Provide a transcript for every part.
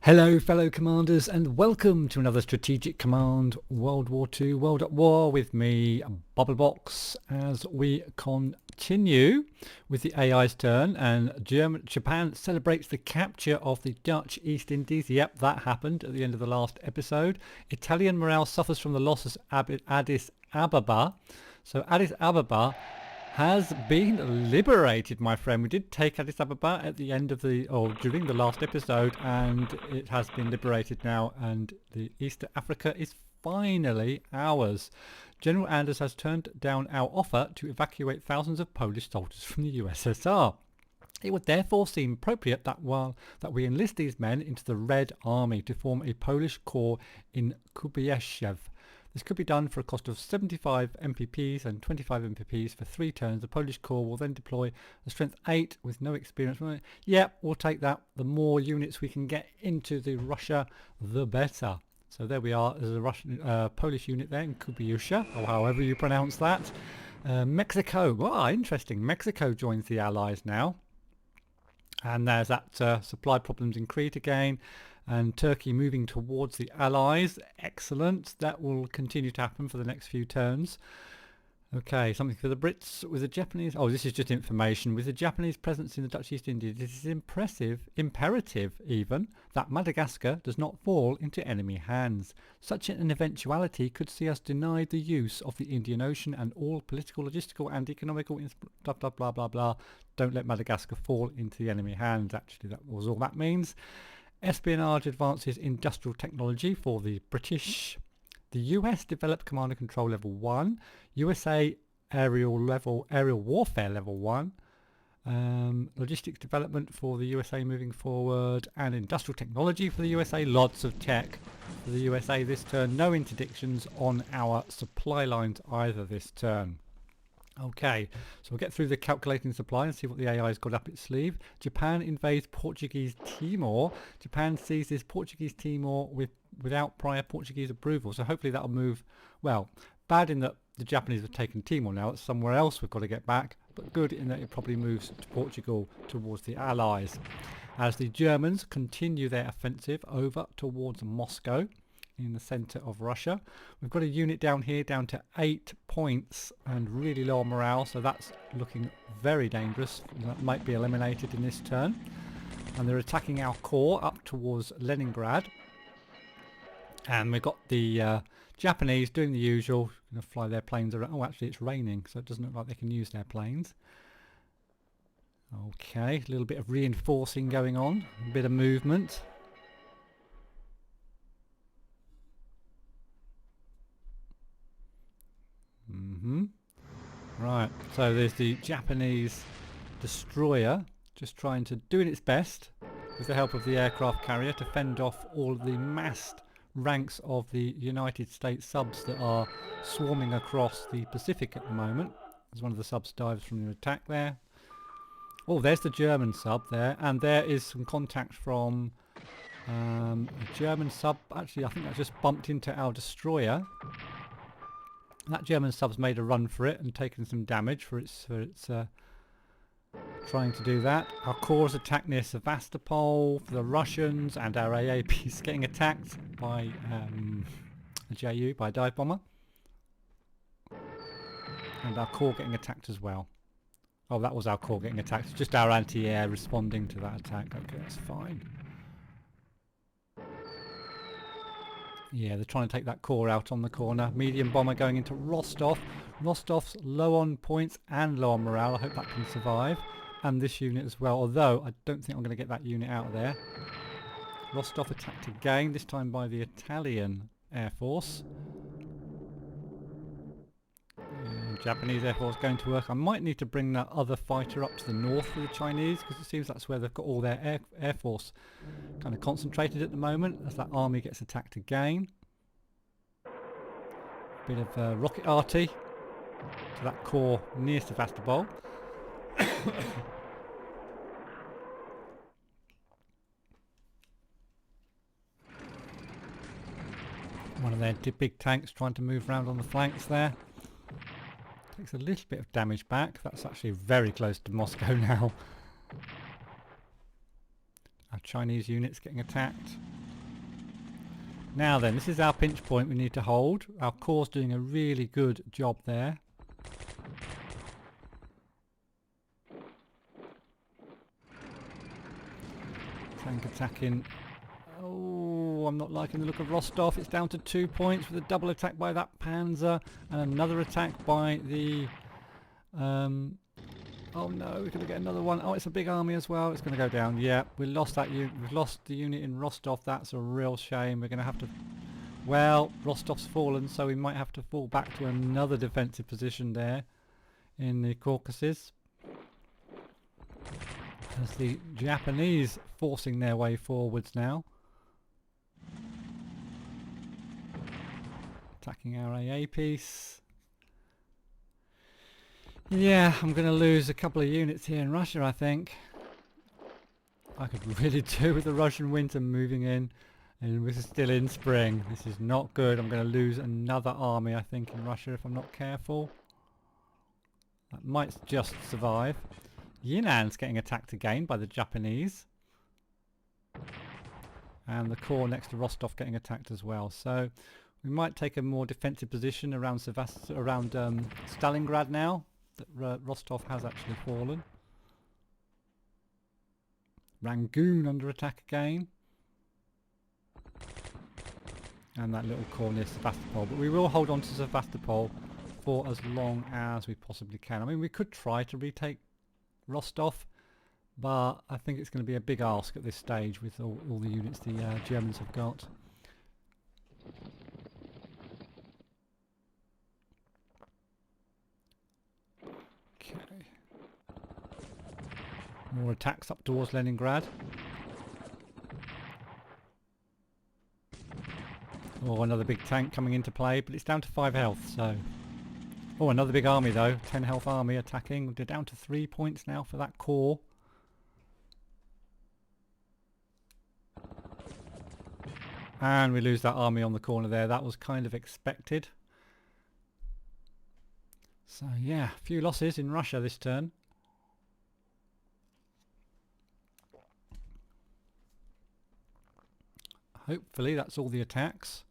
Hello fellow commanders and welcome to another Strategic Command World War II World at War with me, Bubblebox, as we continue with the AI's turn and Japan celebrates the capture of the Dutch East Indies. Yep, that happened at the end of the last episode. Italian morale suffers from the losses at Addis Ababa. So Addis Ababa has been liberated, my friend. We did take Addis Ababa at the end of during the last episode, and it has been liberated now, and the East Africa is finally ours. General Anders has turned down our offer to evacuate thousands of Polish soldiers from the USSR. It would therefore seem appropriate that we enlist these men into the Red Army to form a Polish corps in Kubieszew. This could be done for a cost of 75 MPPs and 25 MPPs for 3 turns. The Polish corps will then deploy a strength 8 with no experience. Yeah, we'll take that. The more units we can get into the Russia, the better. So there we are. There's a Russian Polish unit there in Kubieszew, or however you pronounce that. Mexico. Wow, interesting. Mexico joins the Allies now. And there's that supply problems in Crete again. And Turkey moving towards the Allies. Excellent. That will continue to happen for the next few turns. Okay, something for the Brits with the Japanese. Oh, this is just information. With the Japanese presence in the Dutch East Indies, it is imperative even, that Madagascar does not fall into enemy hands. Such an eventuality could see us denied the use of the Indian Ocean and all political, logistical and economical blah, blah, blah, blah, blah. Don't let Madagascar fall into the enemy hands. Actually, that was all that means. Espionage advances industrial technology for the British. The US developed command and control level 1. USA aerial warfare level 1. Logistics development for the USA moving forward. And industrial technology for the USA. Lots of tech for the USA this turn. No interdictions on our supply lines either this turn. Okay, so we'll get through the calculating supply and see what the AI's got up its sleeve. Japan invades Portuguese Timor. Japan seizes Portuguese Timor without prior Portuguese approval. So hopefully that'll move, well, bad in that the Japanese have taken Timor now. It's somewhere else we've got to get back. But good in that it probably moves to Portugal towards the Allies. As the Germans continue their offensive over towards Moscow, in the centre of Russia. We've got a unit down here down to 8 points and really low morale, so that's looking very dangerous. That might be eliminated in this turn. And they're attacking our core up towards Leningrad. And we've got the Japanese doing the usual, going to fly their planes around. Oh, actually it's raining, so it doesn't look like they can use their planes. Okay, a little bit of reinforcing going on, a bit of movement. Right, so there's the Japanese destroyer just trying to doing its best with the help of the aircraft carrier to fend off all of the massed ranks of the United States subs that are swarming across the Pacific at the moment. As one of the subs dives from the attack there. Oh, there's the German sub there, and there is some contact from a German sub. Actually, I think that just bumped into our destroyer. That German sub's made a run for it and taken some damage for its trying to do that. Our corps attacked near Sevastopol for the Russians, and our AAP is getting attacked by a JU, by a dive bomber. And our corps getting attacked as well. Oh, that was our corps getting attacked. It's just our anti-air responding to that attack. Okay, that's fine. Yeah, they're trying to take that core out on the corner. Medium bomber going into Rostov. Rostov's low on points and low on morale. I hope that can survive. And this unit as well, although I don't think I'm going to get that unit out of there. Rostov attacked again, this time by the Italian Air Force. Japanese Air Force going to work. I might need to bring that other fighter up to the north for the Chinese, because it seems that's where they've got all their air force kind of concentrated at the moment, as that army gets attacked again. Bit of rocket arty to that core near Sevastopol. One of their big tanks trying to move around on the flanks there. Takes a little bit of damage back. That's actually very close to Moscow now. Our Chinese units getting attacked. Now then, this is our pinch point we need to hold. Our core's doing a really good job there. Tank attacking. Oh, I'm not liking the look of Rostov. It's down to 2 points with a double attack by that Panzer and another attack by the... oh no, we're going to get another one. Oh, it's a big army as well. It's going to go down. Yeah, we lost that unit. We've lost the unit in Rostov. That's a real shame. We're going to have to... Well, Rostov's fallen, so we might have to fall back to another defensive position there in the Caucasus. As the Japanese forcing their way forwards now. Attacking our AA piece. Yeah, I'm going to lose a couple of units here in Russia, I think. I could really do with the Russian winter moving in. And this is still in spring. This is not good. I'm going to lose another army, I think, in Russia if I'm not careful. That might just survive. Yinnan's getting attacked again by the Japanese. And the corps next to Rostov getting attacked as well. So we might take a more defensive position around Stalingrad now. That Rostov has actually fallen. Rangoon under attack again. And that little corps near Sevastopol. But we will hold on to Sevastopol for as long as we possibly can. I mean, we could try to retake Rostov, but I think it's going to be a big ask at this stage with all the units the Germans have got. Okay. More attacks up towards Leningrad. Oh, another big tank coming into play, but it's down to 5 health, so... Oh, another big army though, 10 health army attacking. They're down to 3 points now for that corps. And we lose that army on the corner there. That was kind of expected. So yeah, a few losses in Russia this turn. Hopefully that's all the attacks.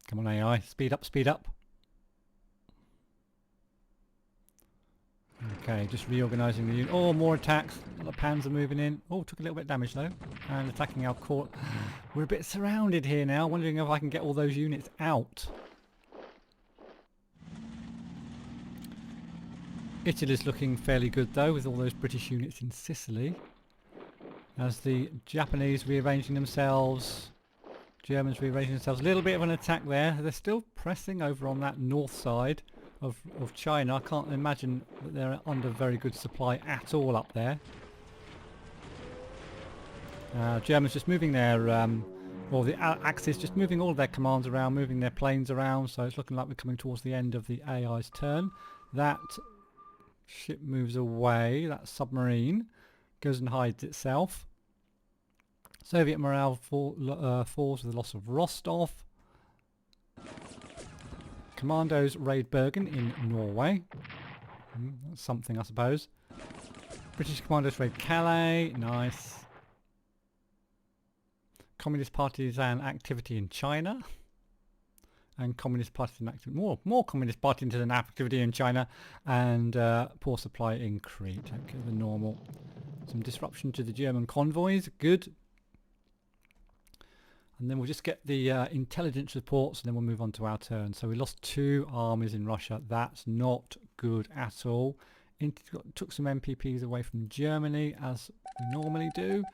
Come on AI, speed up, speed up. Okay, just reorganising the unit. Oh, more attacks. The Panzer moving in. Oh, took a little bit of damage though. And attacking our corps. We're a bit surrounded here now. Wondering if I can get all those units out. Italy's looking fairly good though, with all those British units in Sicily. As the Japanese rearranging themselves. Germans rearranging themselves. A little bit of an attack there. They're still pressing over on that north side of China. I can't imagine that they're under very good supply at all up there. Germans just moving their, or the Axis just moving all of their commands around, moving their planes around. So it's looking like we're coming towards the end of the AI's turn. That ship moves away. That submarine goes and hides itself. Soviet morale falls with the loss of Rostov. Commandos raid Bergen in Norway. That's something, I suppose. British commandos raid Calais. Nice. Communist partisan activity in China. And communist partisan activity. More communist partisan activity in China. And poor supply in Crete. Okay, the normal. Some disruption to the German convoys. Good. And then we'll just get the intelligence reports and then we'll move on to our turn. So we lost 2 armies in Russia. That's not good at all. Took some MPPs away from Germany as we normally do.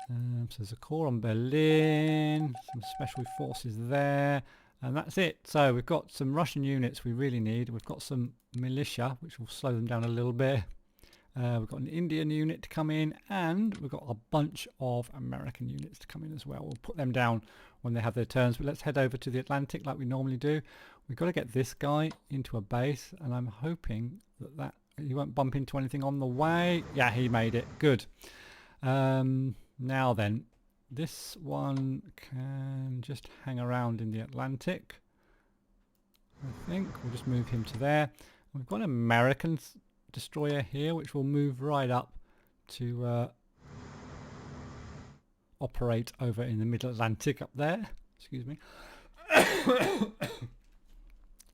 So there's a corps on Berlin, some special forces there, and that's it. So we've got some Russian units we really need. We've got some militia, which will slow them down a little bit. We've got an Indian unit to come in, and we've got a bunch of American units to come in as well. We'll put them down when they have their turns, but let's head over to the Atlantic like we normally do. We've got to get this guy into a base, and I'm hoping that he won't bump into anything on the way. Yeah, he made it. Good. Now then, this one can just hang around in the Atlantic. I think we'll just move him to there. We've got an American destroyer here, which will move right up to operate over in the Middle Atlantic up there. Excuse me.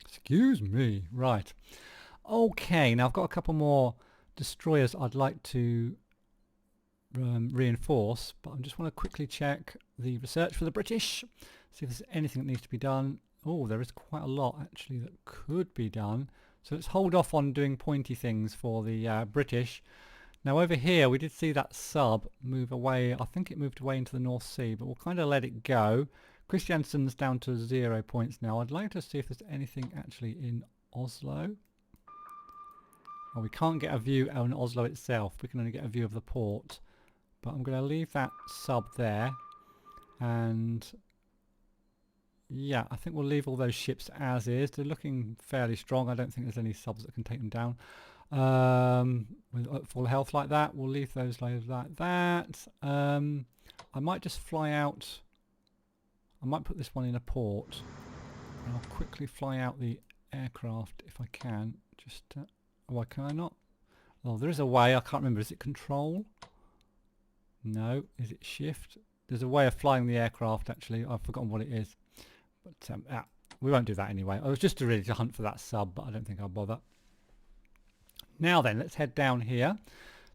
Excuse me. Right. Okay, now I've got a couple more destroyers I'd like to reinforce, but I just want to quickly check the research for the British, see if there's anything that needs to be done. Oh, there is quite a lot actually that could be done. So let's hold off on doing pointy things for the British. Now over here we did see that sub move away. I think it moved away into the North Sea, but we'll kind of let it go. Christiansen's down to 0 points now. I'd like to see if there's anything actually in Oslo. Oh, we can't get a view on Oslo itself. We can only get a view of the port. But I'm going to leave that sub there. And yeah, I think we'll leave all those ships as is. They're looking fairly strong. I don't think there's any subs that can take them down. With full health like that, we'll leave those like that. I might just fly out. I might put this one in a port. And I'll quickly fly out the aircraft if I can. Just, why can I not? Oh, there is a way. I can't remember. Is it control? No. Is it shift? There's a way of flying the aircraft actually. I've forgotten what it is. But we won't do that anyway. I was just ready to hunt for that sub, but I don't think I'll bother. Now then, let's head down here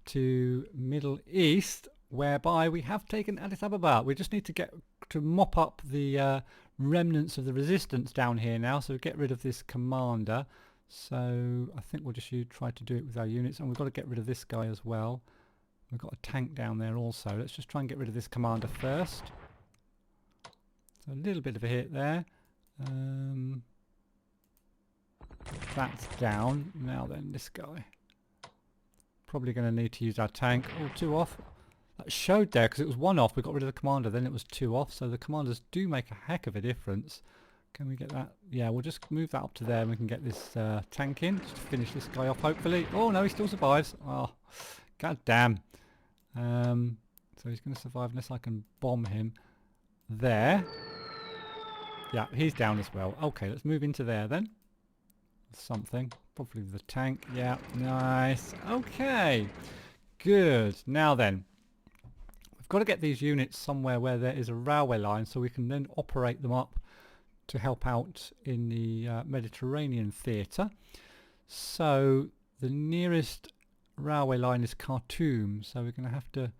to Middle East, whereby we have taken Addis Ababa. We just need to get to mop up the remnants of the resistance down here now, so get rid of this commander. So I think we'll just try to do it with our units, and we've got to get rid of this guy as well. We've got a tank down there also. Let's just try and get rid of this commander first. So a little bit of a hit there. That's down. Now then, this guy. Probably going to need to use our tank. Oh, 2 off. That showed there because it was 1 off. We got rid of the commander, then it was 2 off. So the commanders do make a heck of a difference. Can we get that? Yeah, we'll just move that up to there and we can get this tank in. Just to finish this guy off, hopefully. Oh, no, he still survives. Oh, god damn. So he's going to survive unless I can bomb him there. Yeah, he's down as well. Okay, let's move into there then. Something. Probably the tank. Yeah, nice. Okay, good. Now then, we've got to get these units somewhere where there is a railway line so we can then operate them up to help out in the Mediterranean theatre. So the nearest railway line is Khartoum, so we're going to have to...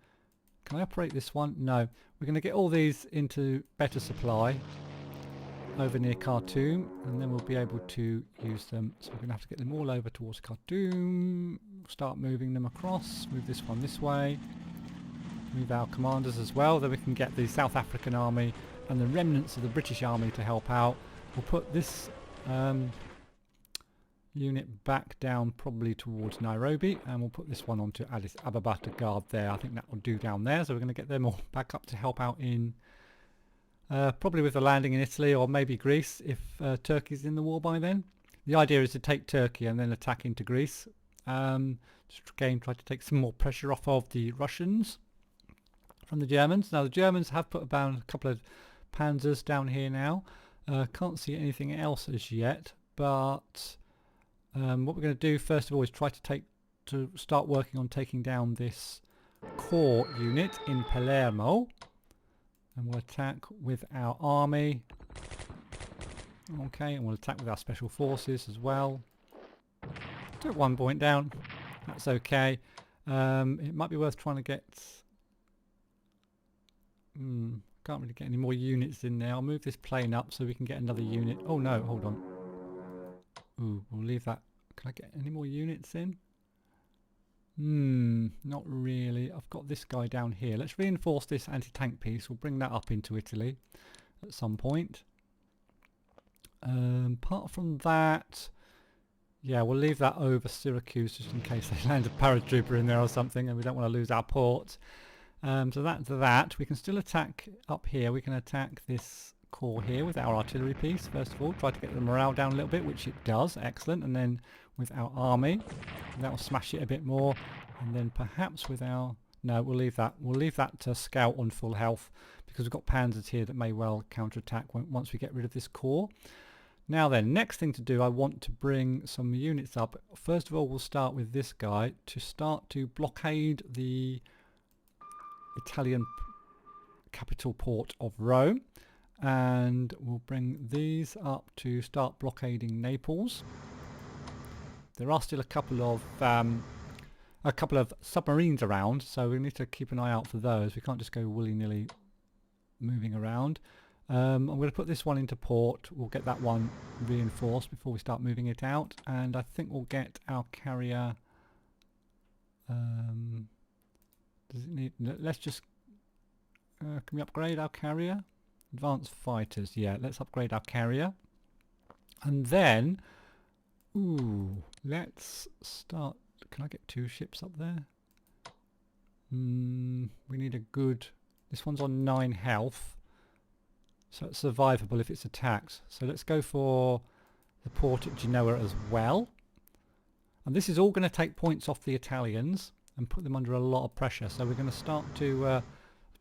Can I operate this one? No. We're going to get all these into better supply over near Khartoum, and then we'll be able to use them. So we're going to have to get them all over towards Khartoum, start moving them across, move this one this way, move our commanders as well, then we can get the South African army and the remnants of the British army to help out. We'll put this unit back down probably towards Nairobi, and we'll put this one onto Addis Ababa to guard there. I think that will do down there, so we're going to get them all back up to help out in probably with the landing in Italy or maybe Greece if Turkey's in the war by then. The idea is to take Turkey and then attack into Greece. Just again try to take some more pressure off of the Russians from the Germans. Now the Germans have put about a couple of panzers down here now. Can't see anything else as yet, but what we're going to do first of all is try to start working on taking down this core unit in Palermo. And we'll attack with our army. Okay, and we'll attack with our special forces as well. Took 1 point down. That's okay. It might be worth trying to get... can't really get any more units in there. I'll move this plane up so we can get another unit. Oh no, hold on. Ooh, we'll leave that. Can I get any more units in? Not really. I've got this guy down here. Let's reinforce this anti-tank piece. We'll bring that up into Italy at some point. Apart from that, yeah, we'll leave that over Syracuse just in case they land a paratrooper in there or something and we don't want to lose our port. So that's that. We can still attack up here. We can attack this core here with our artillery piece first of all. Try to get the morale down a little bit, which it does. Excellent. And then with our army, that will smash it a bit more. And then perhaps with our... No, we'll leave that. We'll leave that to scout on full health because we've got panzers here that may well counterattack once we get rid of this core. Now then, next thing to do, I want to bring some units up. First of all, we'll start with this guy to start to blockade the Italian capital port of Rome, and we'll bring these up to start blockading Naples. There are still a couple of submarines around, so we need to keep an eye out for those. We can't just go willy-nilly moving around. I'm going to put this one into port. We'll get that one reinforced before we start moving it out, and I think we'll get our carrier. Does it need? Let's just. Can we upgrade our carrier? Advanced fighters. Yeah, let's upgrade our carrier, and then. Ooh, let's start. Can I get 2 ships up there? We need a good. This one's on 9 health. So it's survivable if it's attacked. So let's go for the port at Genoa as well. And this is all going to take points off the Italians and put them under a lot of pressure. So we're going to start to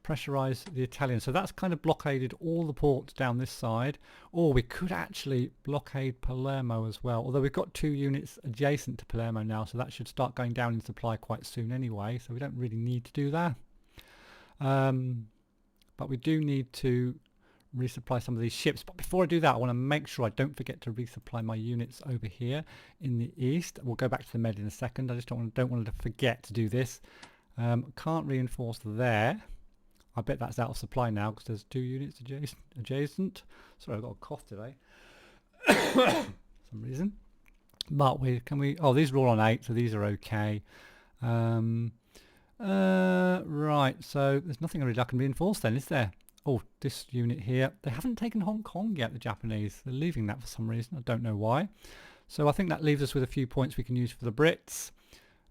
pressurize the Italians. So that's kind of blockaded all the ports down this side. Or we could actually blockade Palermo as well. Although we've got 2 units adjacent to Palermo now. So that should start going down in supply quite soon anyway. So we don't really need to do that. But we do need to resupply some of these ships. But before I do that, I want to make sure I don't forget to resupply my units over here in the east. We'll go back to the Med in a second. I just don't want to forget to do this. Can't reinforce there. I bet that's out of supply now because there's 2 units adjacent. Sorry, I've got a cough today. For some reason. But oh, these are all on 8, so these are okay. Right, so there's nothing really I can reinforce then, is there? Oh, this unit here. They haven't taken Hong Kong yet, the Japanese. They're leaving that for some reason. I don't know why. So I think that leaves us with a few points we can use for the Brits.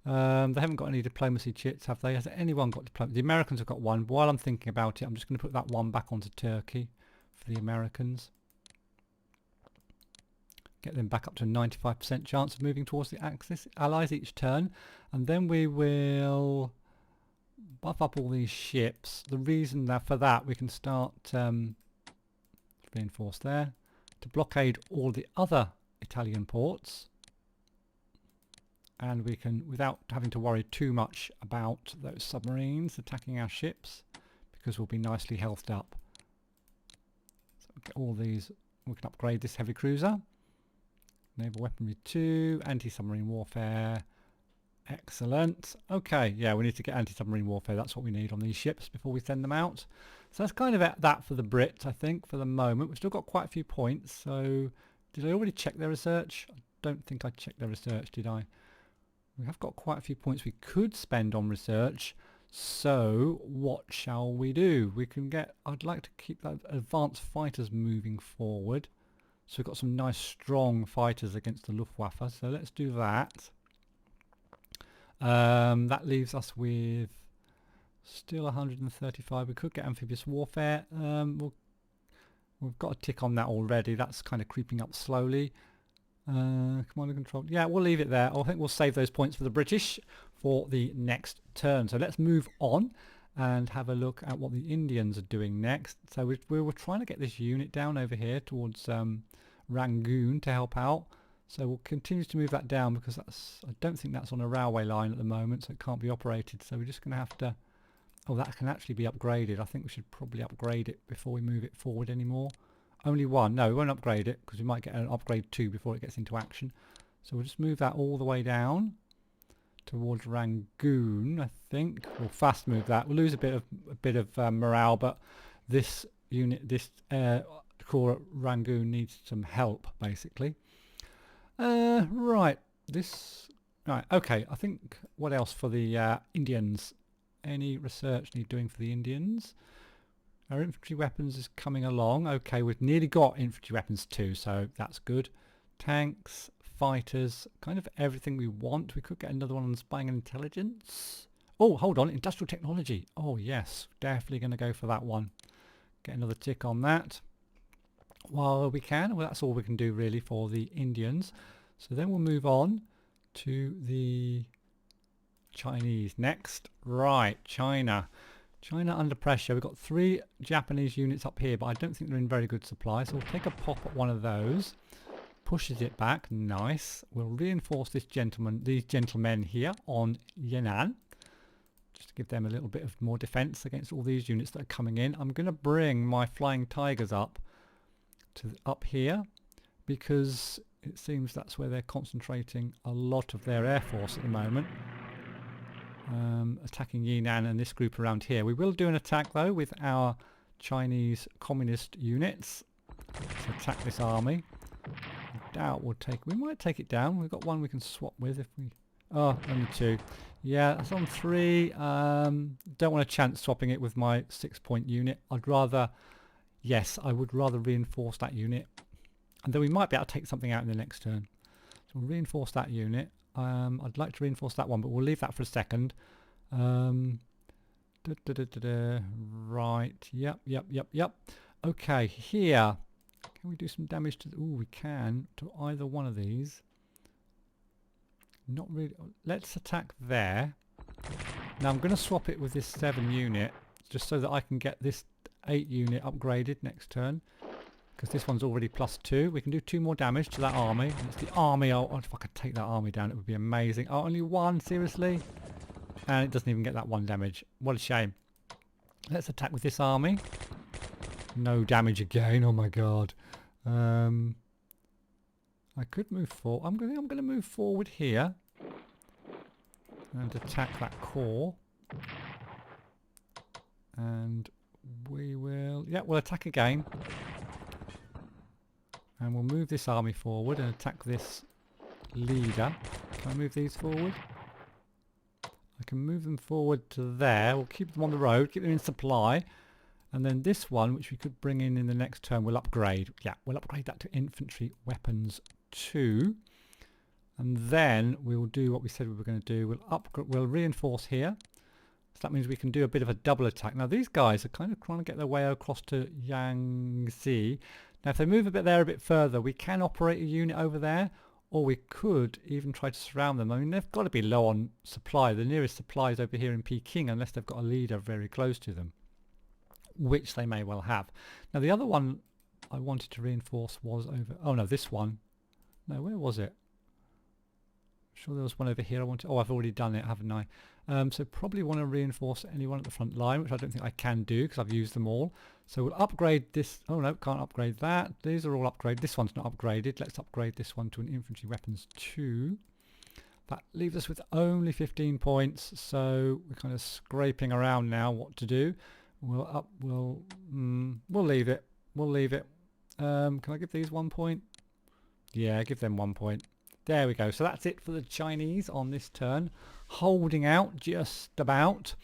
They haven't got any diplomacy chits, have they? Has anyone got diplomacy? The Americans have got 1. While I'm thinking about it, I'm just going to put that 1 back onto Turkey for the Americans. Get them back up to a 95% chance of moving towards the Axis. Allies each turn. And then we will buff up all these ships. The reason that for that we can start reinforce there to blockade all the other Italian ports, and we can, without having to worry too much about those submarines attacking our ships, because we'll be nicely healthed up. So we'll get all these. We can upgrade this heavy cruiser, naval weaponry 2, anti-submarine warfare. Excellent. Okay, yeah, we need to get anti-submarine warfare. That's what we need on these ships before we send them out. So that's kind of that for the Brits, I think, for the moment. We've still got quite a few points. So did I already check their research? I don't think I checked their research, did I? We have got quite a few points we could spend on research. So what shall we do? We can get, I'd like to keep that advanced fighters moving forward. So we've got some nice strong fighters against the Luftwaffe. So let's do that. That leaves us with still 135. We could get amphibious warfare. We've got a tick on that already. That's kind of creeping up slowly. Command and control. Yeah, we'll leave it there. I think we'll save those points for the British for the next turn. So let's move on and have a look at what the Indians are doing next. So we were trying to get this unit down over here towards Rangoon to help out. So we'll continue to move that down because I don't think that's on a railway line at the moment, so it can't be operated. So we're just going to have to. Oh, that can actually be upgraded. I think we should probably upgrade it before we move it forward anymore. Only 1. No, we won't upgrade it because we might get an upgrade 2 before it gets into action. So we'll just move that all the way down towards Rangoon, I think. We'll fast move that. We'll lose a bit of morale, but this unit, this corps at Rangoon needs some help, basically. Right. Okay. I think what else for the Indians? Any research need doing for the Indians? Our infantry weapons is coming along. Okay, we've nearly got infantry weapons too, so that's good. Tanks, fighters, kind of everything we want. We could get another one on spying and intelligence. Oh, hold on, industrial technology. Oh yes, definitely going to go for that one. Get another tick on that while we can. Well, that's all we can do really for the Indians. So then we'll move on to the Chinese next. Right, China. China under pressure. We've got 3 Japanese units up here, but I don't think they're in very good supply. So we'll take a pop at one of those. Pushes it back. Nice. We'll reinforce these gentlemen here on Yan'an. just to give them a little bit of more defense against all these units that are coming in. I'm going to bring my flying tigers up to up here, because it seems that's where they're concentrating a lot of their air force at the moment, attacking Yinan and this group around here. We will do an attack though with our Chinese communist units to attack this army. I doubt we might take it down. We've got one we can swap with if we... Oh, only 2. Yeah, that's on 3. Don't want a chance swapping it with my 6-point unit. I'd rather... Yes, I would rather reinforce that unit. And then we might be able to take something out in the next turn. So we'll reinforce that unit. I'd like to reinforce that one, but we'll leave that for a second. Right, yep. Okay, here. Can we do some damage to... Ooh, we can, to either one of these. Not really. Let's attack there. Now I'm going to swap it with this 7 unit, just so that I can get this 8 unit upgraded next turn. Because this one's already +2. We can do 2 more damage to that army. And it's the army. Oh, if I could take that army down, it would be amazing. Oh, only 1, seriously? And it doesn't even get that 1 damage. What a shame. Let's attack with this army. No damage again. Oh my god. I could move forward. I'm going to move forward here and attack that core. And we will... Yeah, we'll attack again. And we'll move this army forward and attack this leader. Can I move these forward? I can move them forward to there. We'll keep them on the road, keep them in supply. And then this one, which we could bring in the next turn, we'll upgrade. Yeah, we'll upgrade that to infantry weapons 2. And then we'll do what we said we were going to do. We'll reinforce here. So that means we can do a bit of a double attack. Now these guys are kind of trying to get their way across to Yangtze. Now if they move a bit there, a bit further, we can operate a unit over there, or we could even try to surround them. I mean, they've got to be low on supply. The nearest supply is over here in Peking, unless they've got a leader very close to them, which they may well have. Now the other one I wanted to reinforce was over... Oh no, this one. No, where was it? I'm sure there was one over here I wanted... Oh, I've already done it, haven't I? So probably want to reinforce anyone at the front line, which I don't think I can do because I've used them all. So we'll upgrade this... Oh no, can't upgrade that. These are all upgraded. This one's not upgraded. Let's upgrade this one to an infantry weapons 2. That leaves us with only 15 points, so we're kind of scraping around now what to do. We'll leave it. We'll leave it. Can I give these 1 point? Yeah, give them 1 point. There we go. So that's it for the Chinese on this turn. Holding out just about.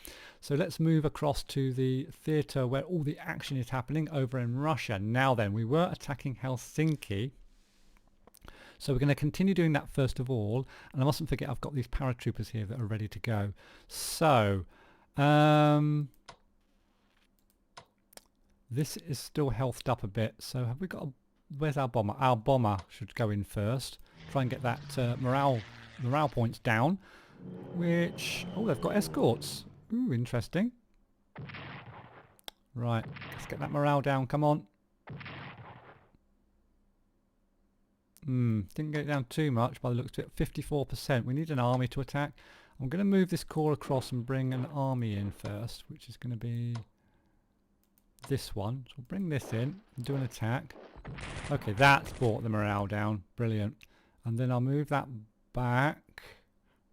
So let's move across to the theatre where all the action is happening over in Russia. Now then, we were attacking Helsinki. So we're going to continue doing that first of all. And I mustn't forget I've got these paratroopers here that are ready to go. So... this is still healthed up a bit, so have we got a... Where's our bomber? Our bomber should go in first. Try and get that morale points down. Which... Oh, they've got escorts. Ooh, interesting. Right, let's get that morale down, come on. Didn't get it down too much by the looks of it. 54%. We need an army to attack. I'm going to move this core across and bring an army in first, which is going to be... this one. So we'll bring this in and do an attack. Okay, that's brought the morale down. Brilliant. And then I'll move that back.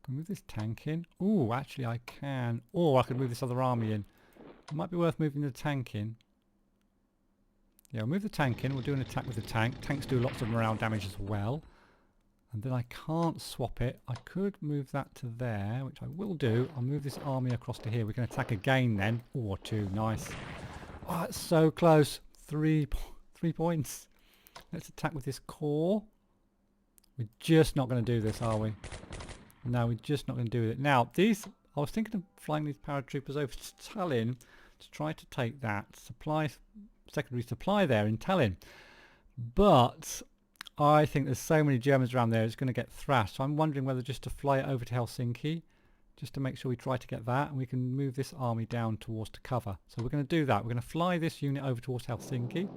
Can I move this tank in? Ooh, actually I can. Or I could move this other army in. It might be worth moving the tank in. Yeah, we'll move the tank in. We'll do an attack with the tank. Tanks do lots of morale damage as well. And then I can't swap it. I could move that to there, which I will do. I'll move this army across to here. We can attack again then. Or 2. Nice. Oh, it's so close. 3 points. Let's attack with this core. We're just not going to do this, are we? No, we're just not going to do it. Now, these... I was thinking of flying these paratroopers over to Tallinn to try to take that secondary supply there in Tallinn. But I think there's so many Germans around there, it's going to get thrashed. So I'm wondering whether just to fly it over to Helsinki, just to make sure we try to get that, and we can move this army down towards to cover. So we're going to do that. We're going to fly this unit over towards Helsinki,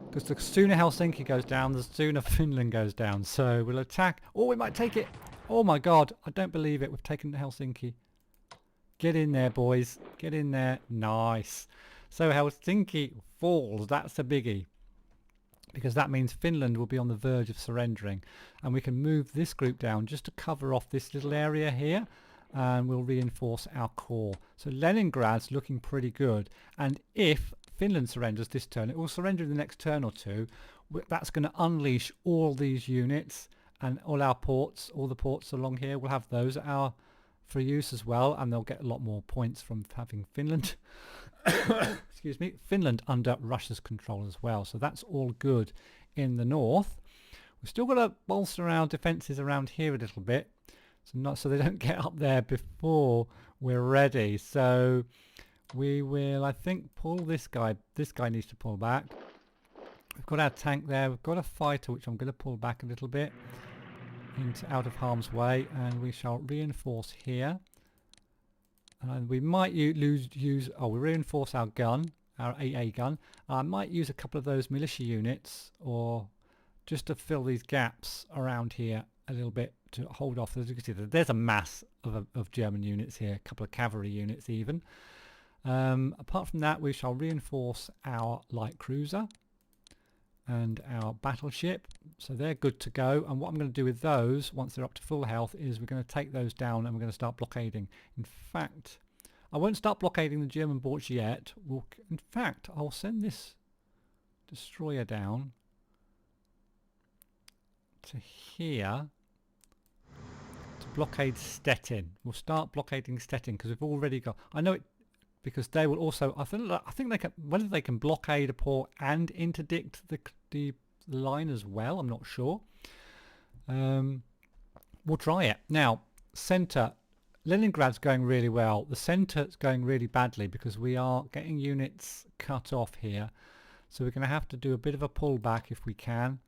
because the sooner Helsinki goes down, the sooner Finland goes down. So we'll attack. Oh, we might take it. Oh my god, I don't believe it. We've taken Helsinki. Get in there, boys. Get in there. Nice. So Helsinki falls. That's a biggie. Because that means Finland will be on the verge of surrendering. And we can move this group down just to cover off this little area here. And we'll reinforce our core. So Leningrad's looking pretty good. And if Finland surrenders this turn, it will surrender in the next turn or two. That's going to unleash all these units and all our ports, all the ports along here. We'll have those for use as well, and they'll get a lot more points from having Finland. Excuse me, Finland under Russia's control as well. So that's all good in the north. We've still got to bolster our defences around here a little bit, so they don't get up there before we're ready. So we will, I think, pull this guy. This guy needs to pull back. We've got our tank there. We've got a fighter, which I'm going to pull back a little bit out of harm's way, and we shall reinforce here. And we might we reinforce our gun, our AA gun. I might use a couple of those militia units, or just to fill these gaps around here a little bit to hold off. As you can see, there's a mass of German units here, a couple of cavalry units even. Apart from that, we shall reinforce our light cruiser and our battleship, so they're good to go. And what I'm going to do with those once they're up to full health is we're going to take those down and we're going to start blockading. In fact, I won't start blockading the German ports yet. In fact, I'll send this destroyer down to here to blockade Stettin. We'll start blockading Stettin because we've already got, I know it, because they will also, I think they can, whether they can blockade a port and interdict the line as well, I'm not sure. We'll try it. Now, centre, Leningrad's going really well. The centre's going really badly because we are getting units cut off here. So we're going to have to do a bit of a pullback if we can,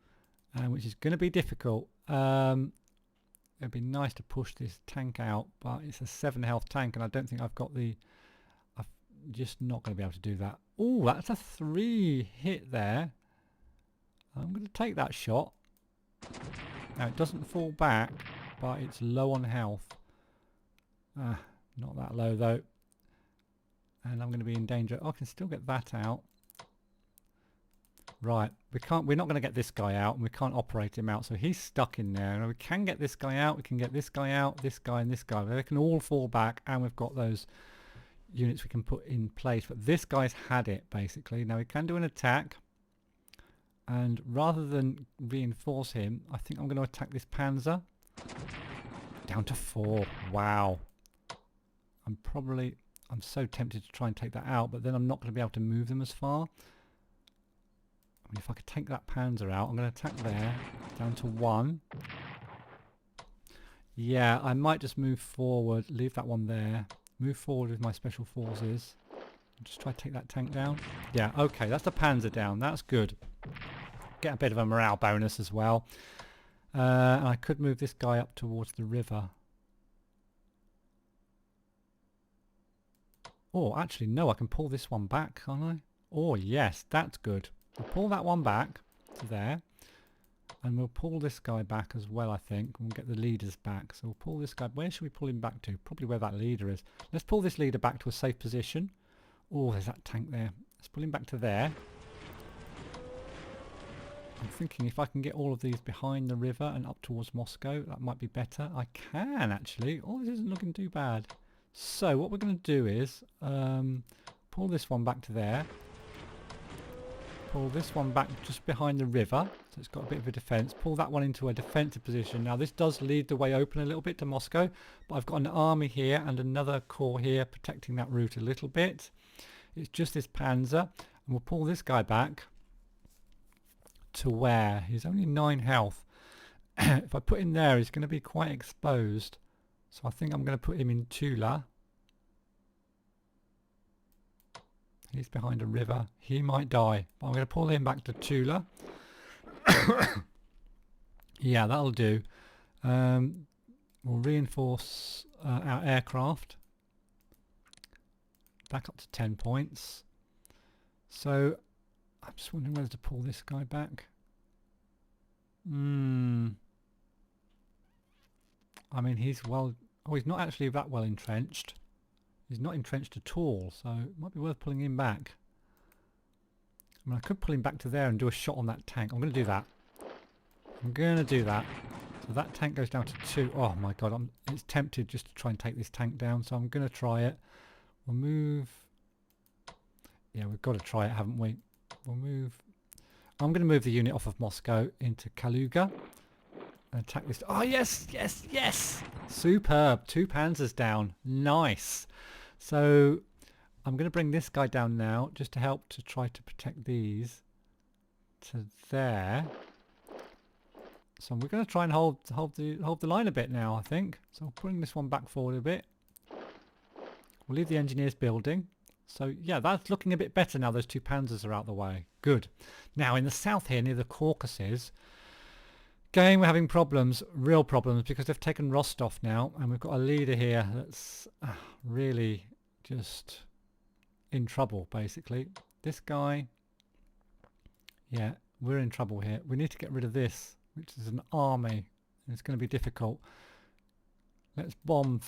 which is going to be difficult. It'd be nice to push this tank out, but it's a 7 health tank and I don't think I've got the... just not going to be able to do that. Oh, that's a 3 hit there. I'm going to take that shot. Now it doesn't fall back, but it's low on health. Not that low though. And I'm going to be in danger. Oh, I can still get that out. Right, we're not going to get this guy out, and we can't operate him out, so he's stuck in there. Now we can get this guy out, we can get this guy out, this guy and this guy. They can all fall back, and we've got those units we can put in place, but this guy's had it basically. Now we can do an attack, and rather than reinforce him, I think I'm going to attack this panzer. Down to 4. Wow. I'm so tempted to try and take that out, but then I'm not going to be able to move them as far. I mean, if I could take that panzer out, I'm going to attack there. Down to 1. Yeah, I might just move forward, leave that one there. Move forward with my special forces. Just try to take that tank down. Yeah, okay, that's the panzer down. That's good. Get a bit of a morale bonus as well. And I could move this guy up towards the river. Oh, actually, no, I can pull this one back, can't I? Oh, yes, that's good. We'll pull that one back to there. And we'll pull this guy back as well, I think. We'll get the leaders back. So we'll pull this guy. Where should we pull him back to? Probably where that leader is. Let's pull this leader back to a safe position. Oh, there's that tank there. Let's pull him back to there. I'm thinking if I can get all of these behind the river and up towards Moscow, that might be better. I can, actually. Oh, this isn't looking too bad. So what we're going to do is pull this one back to there. Pull this one back just behind the river, so it's got a bit of a defence. Pull that one into a defensive position. Now this does lead the way open a little bit to Moscow, but I've got an army here and another corps here protecting that route a little bit. It's just this panzer, and we'll pull this guy back to where? He's only 9 health. If I put him there, he's going to be quite exposed. So I think I'm going to put him in Tula. He's behind a river. He might die. But I'm going to pull him back to Tula. Yeah, that'll do. We'll reinforce our aircraft. Back up to 10 points. So I'm just wondering whether to pull this guy back. I mean, he's well... Oh, he's not actually that well entrenched. He's not entrenched at all, so it might be worth pulling him back. I mean, I could pull him back to there and do a shot on that tank. I'm going to do that. I'm going to do that. So that tank goes down to 2. Oh my god, it's tempted just to try and take this tank down, so I'm going to try it. We'll move... Yeah, we've got to try it, haven't we? We'll move... I'm going to move the unit off of Moscow into Kaluga and attack this... Oh yes, yes, yes! Superb! 2 panzers down. Nice! So I'm going to bring this guy down now just to help to try to protect these to there. So we're going to try and hold the line a bit now, I think. So I'll bring this one back forward a bit. We'll leave the engineers building. So yeah, that's looking a bit better now those 2 panzers are out the way. Good. Now in the south here near the Caucasus, again we're having problems, real problems, because they've taken Rostov now and we've got a leader here that's really just in trouble basically. This guy, yeah, we're in trouble here. We need to get rid of this, which is an army, and it's going to be difficult. Let's bomb.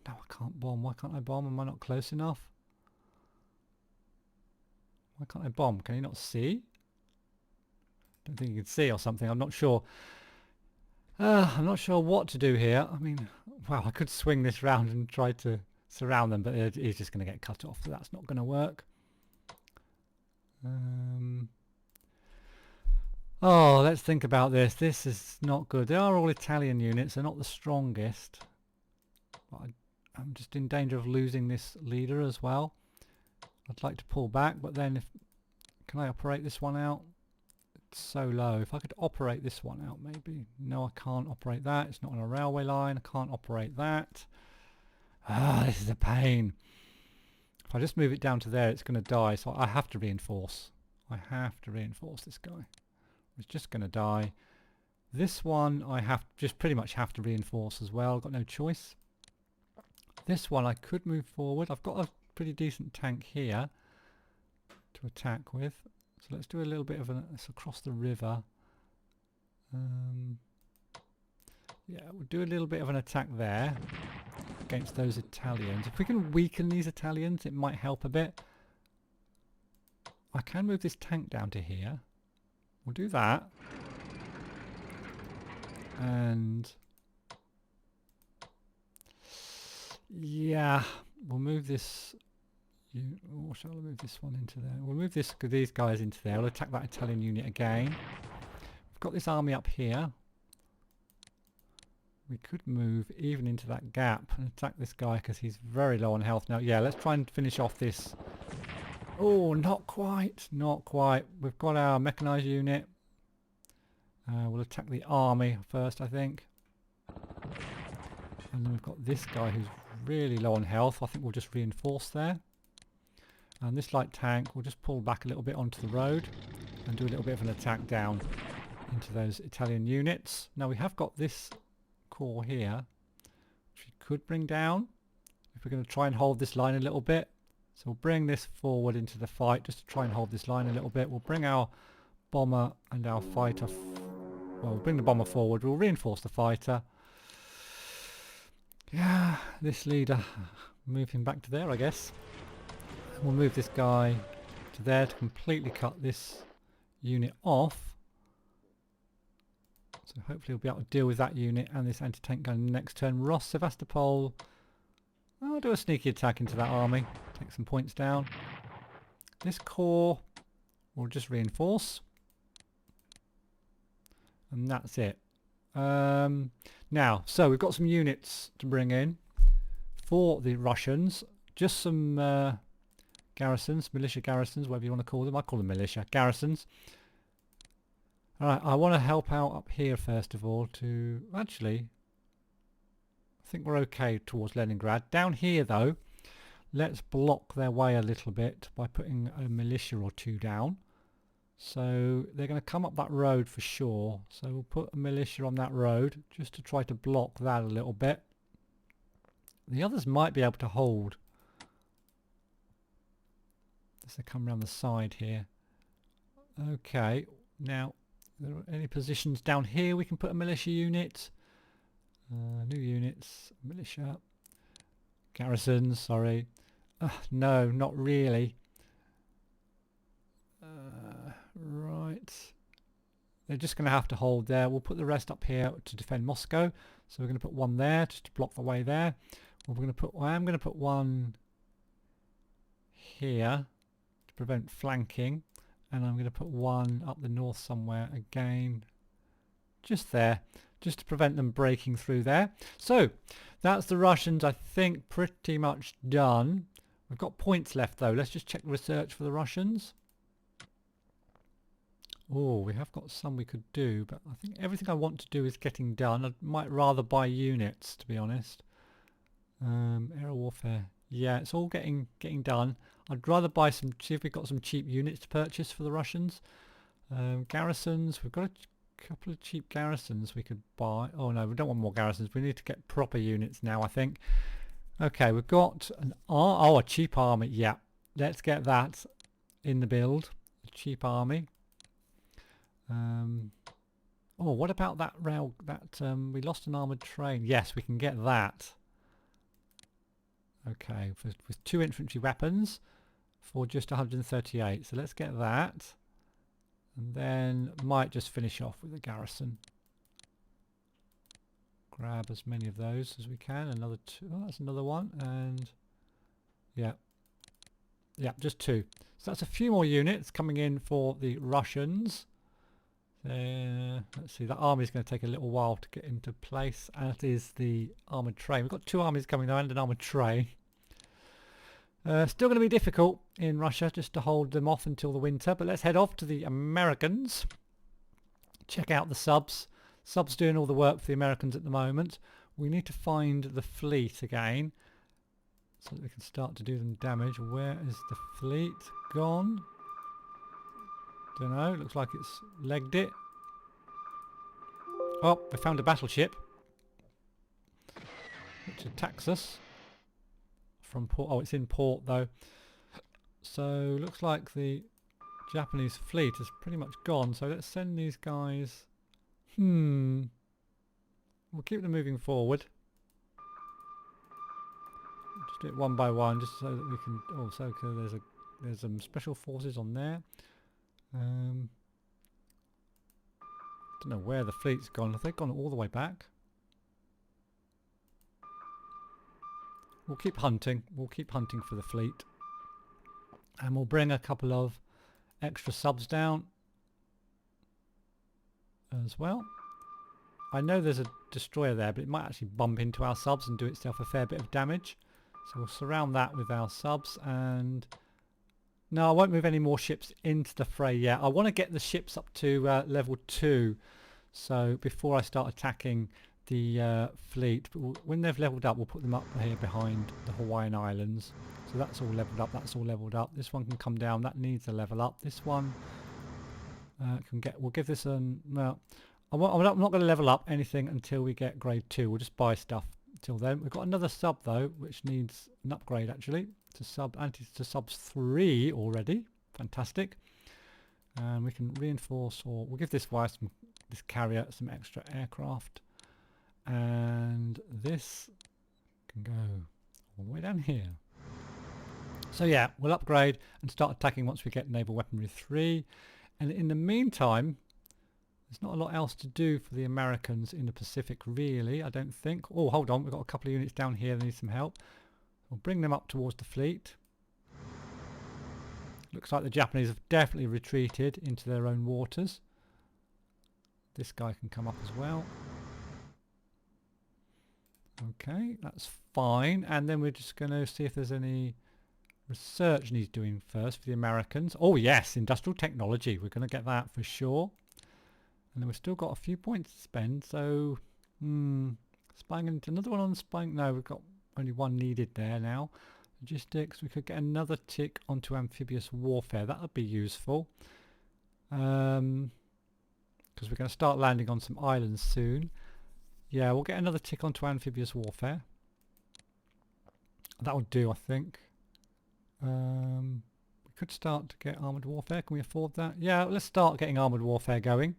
No, I can't bomb. Why can't I bomb? Am I not close enough? Why can't I bomb? Can you not see? Don't think you can see or something. I'm not sure. I'm not sure what to do here. I mean, wow, I could swing this round and try to surround them, but he's just going to get cut off, so that's not going to work. Oh, let's think about this. This is not good. They are all Italian units. They're not the strongest. But I'm just in danger of losing this leader as well. I'd like to pull back, but then can I operate this one out? It's so low. If I could operate this one out maybe. No, I can't operate that. It's not on a railway line. I can't operate that. This is a pain. If I just move it down to there, it's going to die. So I have to reinforce. I have to reinforce this guy. It's just going to die. This one I just pretty much have to reinforce as well. I've got no choice. This one I could move forward. I've got a pretty decent tank here to attack with. So let's do a little bit of let's across the river. Yeah, we'll do a little bit of an attack there against those Italians. If we can weaken these Italians, it might help a bit. I can move this tank down to here. We'll do that. And yeah, we'll move this. Or shall I move this one into there? We'll move these guys into there. We'll attack that Italian unit again. We've got this army up here. We could move even into that gap and attack this guy because he's very low on health now. Yeah, let's try and finish off this. Oh, not quite. Not quite. We've got our mechanised unit. We'll attack the army first, I think. And then we've got this guy who's really low on health. I think we'll just reinforce there. And this light tank will just pull back a little bit onto the road and do a little bit of an attack down into those Italian units. Now we have got this corps here, which we could bring down if we're going to try and hold this line a little bit. So we'll bring this forward into the fight just to try and hold this line a little bit. We'll bring our bomber and our fighter. Well, we'll bring the bomber forward. We'll reinforce the fighter. Yeah, this leader. Move him back to there, I guess. We'll move this guy to there to completely cut this unit off. So hopefully we'll be able to deal with that unit and this anti-tank gun next turn. Ross, Sevastopol. I'll do a sneaky attack into that army. Take some points down. This corps will just reinforce. And that's it. Now, so we've got some units to bring in for the Russians. Just some garrisons, militia garrisons, whatever you want to call them. I call them militia garrisons. Alright, I want to help out up here first of all to... Actually, I think we're okay towards Leningrad. Down here though, let's block their way a little bit by putting a militia or two down. So they're going to come up that road for sure. So we'll put a militia on that road just to try to block that a little bit. The others might be able to hold. As they come around the side here. Okay, now there are any positions down here we can put a militia unit. New units, militia. Garrisons, sorry. No, not really. Right. They're just going to have to hold there. We'll put the rest up here to defend Moscow. So we're going to put one there just to block the way there. Well, I am going to put one here to prevent flanking. And I'm going to put one up the north somewhere again. Just there. Just to prevent them breaking through there. So that's the Russians, I think, pretty much done. We've got points left though. Let's just check research for the Russians. Oh, we have got some we could do, but I think everything I want to do is getting done. I might rather buy units, to be honest. Aerial warfare. Yeah, it's all getting done. I'd rather buy some, see if we've got some cheap units to purchase for the Russians. Garrisons, we've got a couple of cheap garrisons we could buy. Oh no, we don't want more garrisons. We need to get proper units now, I think. Okay, we've got a cheap army. Yeah, let's get that in the build. A cheap army. Oh, what about that rail? We lost an armoured train. Yes, we can get that. Okay, with 2 infantry weapons for just 138. So let's get that. And then might just finish off with a garrison. Grab as many of those as we can. Another 2. Oh, that's another one. And yeah. Yeah, just 2. So that's a few more units coming in for the Russians. Let's see, that army is going to take a little while to get into place. That is the armoured train. We've got 2 armies coming though and an armoured train. Still going to be difficult in Russia just to hold them off until the winter, but let's head off to the Americans. Check out the subs. Subs doing all the work for the Americans at the moment. We need to find the fleet again so that we can start to do them damage. Where is the fleet gone? Don't know, looks like it's legged it. Oh, we found a battleship which attacks us from port. Oh, it's in port though. So looks like the Japanese fleet is pretty much gone. So let's send these guys. We'll keep them moving forward. Just do it one by one, just so that we can. Oh, so there's some special forces on there. Don't know where the fleet's gone. Have they gone all the way back? We'll keep hunting. We'll keep hunting for the fleet. And we'll bring a couple of extra subs down as well. I know there's a destroyer there, but it might actually bump into our subs and do itself a fair bit of damage. So we'll surround that with our subs and... No, I won't move any more ships into the fray yet. I want to get the ships up to level 2. So before I start attacking the fleet. But when they've leveled up, we'll put them up here behind the Hawaiian Islands. So that's all leveled up. That's all leveled up. This one can come down. That needs a level up. This one can get... We'll give this an... No, I'm not going to level up anything until we get grade 2. We'll just buy stuff till then. We've got another sub though, which needs an upgrade actually. To subs 3 already. Fantastic. And we can reinforce, or we'll give this carrier some extra aircraft. And this can go all the way down here. So yeah, we'll upgrade and start attacking once we get Naval Weaponry 3. And in the meantime, there's not a lot else to do for the Americans in the Pacific really, I don't think. Oh, hold on, we've got a couple of units down here that need some help. We'll bring them up towards the fleet. Looks like the Japanese have definitely retreated into their own waters. This guy can come up as well. Okay, that's fine. And then we're just going to see if there's any research needs doing first for the Americans. Oh yes, industrial technology. We're going to get that for sure. And then we've still got a few points to spend. So, spying into another one on spying. No, we've got only one needed there now. Logistics. We could get another tick onto amphibious warfare. That would be useful. Because we're going to start landing on some islands soon. Yeah, we'll get another tick onto amphibious warfare. That would do, I think. We could start to get armoured warfare. Can we afford that? Yeah, let's start getting armoured warfare going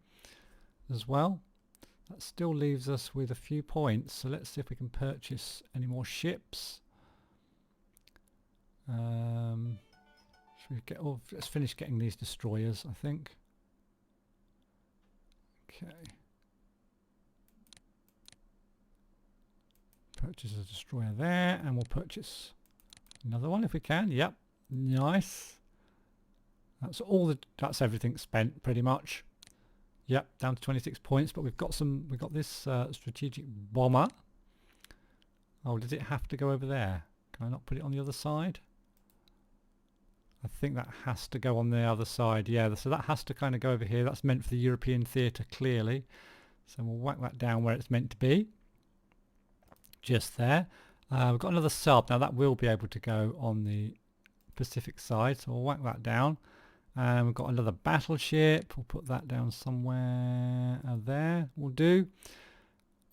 as well. That still leaves us with a few points. So let's see if we can purchase any more ships. Should we get? Oh, let's finish getting these destroyers, I think. Okay. Purchase a destroyer there, and we'll purchase another one if we can. Yep, nice. That's all. That's everything spent pretty much. Yep, down to 26 points. But we've got some. We've got this strategic bomber. Oh, does it have to go over there? Can I not put it on the other side? I think that has to go on the other side. Yeah, so that has to kind of go over here. That's meant for the European theatre, clearly. So we'll whack that down where it's meant to be. Just there. We've got another sub. Now that will be able to go on the Pacific side. So we'll whack that down. And we've got another battleship. We'll put that down somewhere there. We'll do.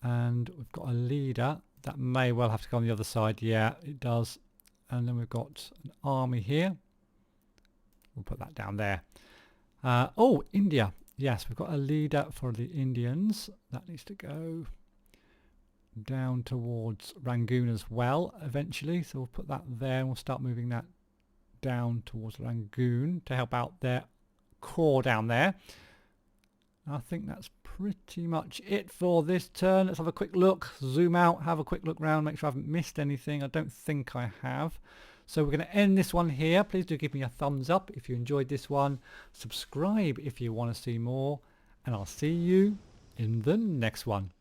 And we've got a leader. That may well have to go on the other side. Yeah, it does. And then we've got an army here. We'll put that down there. Oh, India. Yes, we've got a leader for the Indians. That needs to go down towards Rangoon as well eventually. So we'll put that there and we'll start moving that down towards Rangoon to help out their core down there. I think that's pretty much it for this turn. Let's have a quick look, zoom out, have a quick look around, make sure I haven't missed anything. I don't think I have. So we're going to end this one here. Please do give me a thumbs up if you enjoyed this one. Subscribe if you want to see more. And I'll see you in the next one.